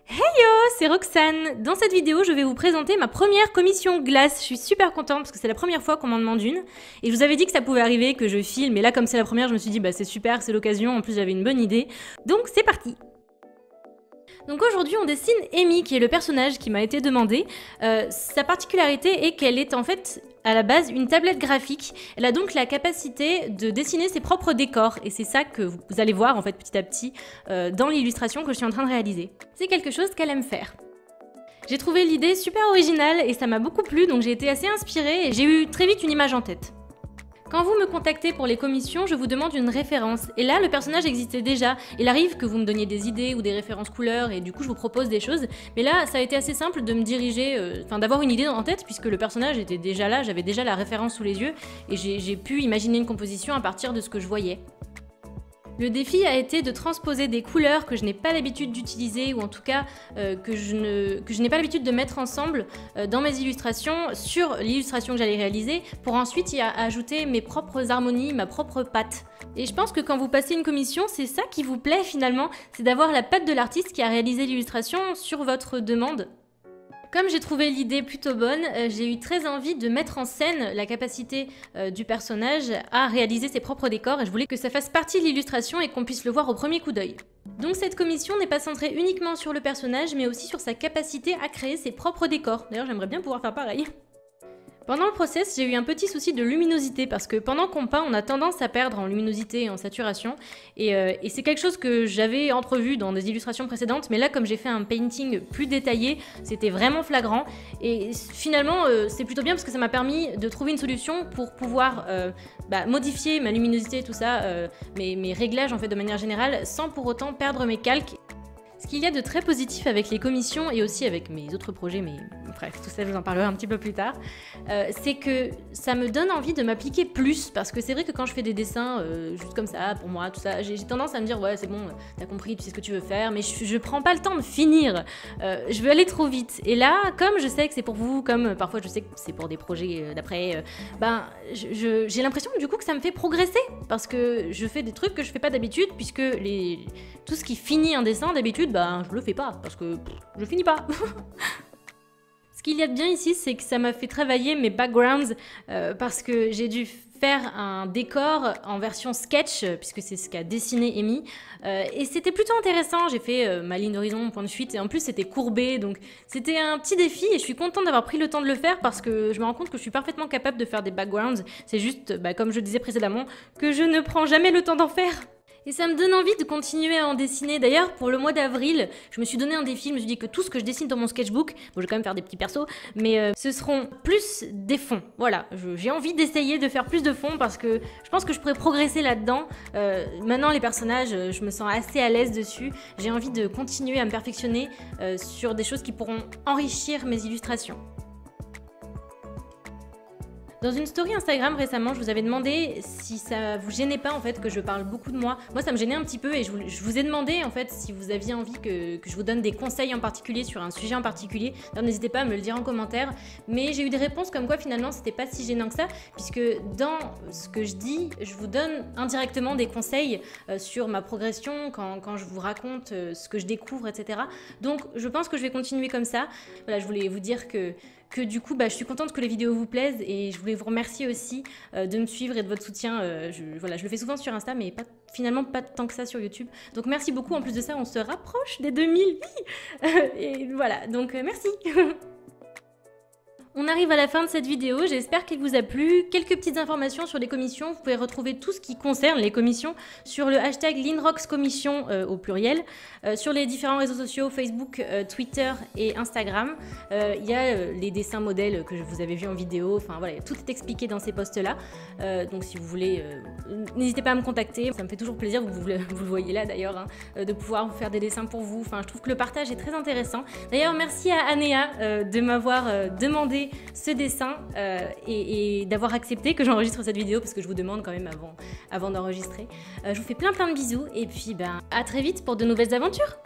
Hey yo, c'est Roxane. Dans cette vidéo, je vais vous présenter ma première commission glace. Je suis super contente parce que c'est la première fois qu'on m'en demande une. Et je vous avais dit que ça pouvait arriver, que je filme. Et là, comme c'est la première, je me suis dit, bah c'est super, c'est l'occasion. En plus, j'avais une bonne idée. Donc, c'est parti. Donc aujourd'hui, on dessine Amy, qui est le personnage qui m'a été demandé. Sa particularité est qu'elle est en fait à la base une tablette graphique. Elle a donc la capacité de dessiner ses propres décors et c'est ça que vous allez voir en fait petit à petit dans l'illustration que je suis en train de réaliser. C'est quelque chose qu'elle aime faire. J'ai trouvé l'idée super originale et ça m'a beaucoup plu, donc j'ai été assez inspirée et j'ai eu très vite une image en tête. Quand vous me contactez pour les commissions, je vous demande une référence. Et là, le personnage existait déjà. Il arrive que vous me donniez des idées ou des références couleurs et du coup, je vous propose des choses. Mais là, ça a été assez simple de me diriger, d'avoir une idée en tête puisque le personnage était déjà là, j'avais déjà la référence sous les yeux et j'ai pu imaginer une composition à partir de ce que je voyais. Le défi a été de transposer des couleurs que je n'ai pas l'habitude d'utiliser ou en tout cas que je n'ai pas l'habitude de mettre ensemble dans mes illustrations sur l'illustration que j'allais réaliser pour ensuite y ajouter mes propres harmonies, ma propre patte. Et je pense que quand vous passez une commission, c'est ça qui vous plaît finalement, c'est d'avoir la patte de l'artiste qui a réalisé l'illustration sur votre demande. Comme j'ai trouvé l'idée plutôt bonne, j'ai eu très envie de mettre en scène la capacité du personnage à réaliser ses propres décors et je voulais que ça fasse partie de l'illustration et qu'on puisse le voir au premier coup d'œil. Donc cette commission n'est pas centrée uniquement sur le personnage mais aussi sur sa capacité à créer ses propres décors. D'ailleurs j'aimerais bien pouvoir faire pareil. Pendant le process, j'ai eu un petit souci de luminosité parce que pendant qu'on peint, on a tendance à perdre en luminosité et en saturation et c'est quelque chose que j'avais entrevu dans des illustrations précédentes mais là comme j'ai fait un painting plus détaillé, c'était vraiment flagrant et finalement c'est plutôt bien parce que ça m'a permis de trouver une solution pour pouvoir modifier ma luminosité et tout ça, mes réglages en fait de manière générale sans pour autant perdre mes calques. Ce qu'il y a de très positif avec les commissions et aussi avec mes autres projets, mais bref, tout ça je vous en parlerai un petit peu plus tard, c'est que ça me donne envie de m'appliquer plus parce que c'est vrai que quand je fais des dessins juste comme ça, pour moi, tout ça, j'ai tendance à me dire ouais c'est bon, t'as compris, tu sais ce que tu veux faire, mais je prends pas le temps de finir, je veux aller trop vite. Et là, comme je sais que c'est pour vous, comme parfois je sais que c'est pour des projets d'après, j'ai l'impression du coup que ça me fait progresser parce que je fais des trucs que je fais pas d'habitude puisque tout ce qui finit un dessin d'habitude, je le fais pas parce que je finis pas. Ce qu'il y a de bien ici, c'est que ça m'a fait travailler mes backgrounds parce que j'ai dû faire un décor en version sketch puisque c'est ce qu'a dessiné Amy et c'était plutôt intéressant. J'ai fait ma ligne d'horizon, mon point de fuite et en plus c'était courbé donc c'était un petit défi et je suis contente d'avoir pris le temps de le faire parce que je me rends compte que je suis parfaitement capable de faire des backgrounds. C'est juste, comme je disais précédemment, que je ne prends jamais le temps d'en faire. Et ça me donne envie de continuer à en dessiner. D'ailleurs, pour le mois d'avril, je me suis donné un défi, je me suis dit que tout ce que je dessine dans mon sketchbook, bon, je vais quand même faire des petits persos, mais ce seront plus des fonds. Voilà, j'ai envie d'essayer de faire plus de fonds parce que je pense que je pourrais progresser là-dedans. Maintenant, les personnages, je me sens assez à l'aise dessus. J'ai envie de continuer à me perfectionner sur des choses qui pourront enrichir mes illustrations. Dans une story Instagram récemment, je vous avais demandé si ça vous gênait pas en fait que je parle beaucoup de moi. Moi ça me gênait un petit peu et je vous ai demandé en fait si vous aviez envie que je vous donne des conseils en particulier sur un sujet en particulier. Alors n'hésitez pas à me le dire en commentaire. Mais j'ai eu des réponses comme quoi finalement c'était pas si gênant que ça puisque dans ce que je dis, je vous donne indirectement des conseils sur ma progression quand je vous raconte ce que je découvre, etc. Donc je pense que je vais continuer comme ça. Voilà, je voulais vous dire que du coup, je suis contente que les vidéos vous plaisent et je voulais vous remercier aussi de me suivre et de votre soutien. Je le fais souvent sur Insta, mais finalement pas tant que ça sur YouTube. Donc merci beaucoup. En plus de ça, on se rapproche des 2000. Et voilà, donc merci. On arrive à la fin de cette vidéo, j'espère qu'elle vous a plu. Quelques petites informations sur les commissions, vous pouvez retrouver tout ce qui concerne les commissions sur le hashtag LinRoxCommission au pluriel, sur les différents réseaux sociaux, Facebook, Twitter et Instagram. Il y a les dessins modèles que je vous avais vus en vidéo, enfin voilà, tout est expliqué dans ces posts-là. Donc si vous voulez, n'hésitez pas à me contacter, ça me fait toujours plaisir, vous le voyez là d'ailleurs, de pouvoir vous faire des dessins pour vous. Enfin, je trouve que le partage est très intéressant. D'ailleurs, merci à Anéa de m'avoir demandé ce dessin et d'avoir accepté que j'enregistre cette vidéo parce que je vous demande quand même avant d'enregistrer. Je vous fais plein de bisous et puis à très vite pour de nouvelles aventures.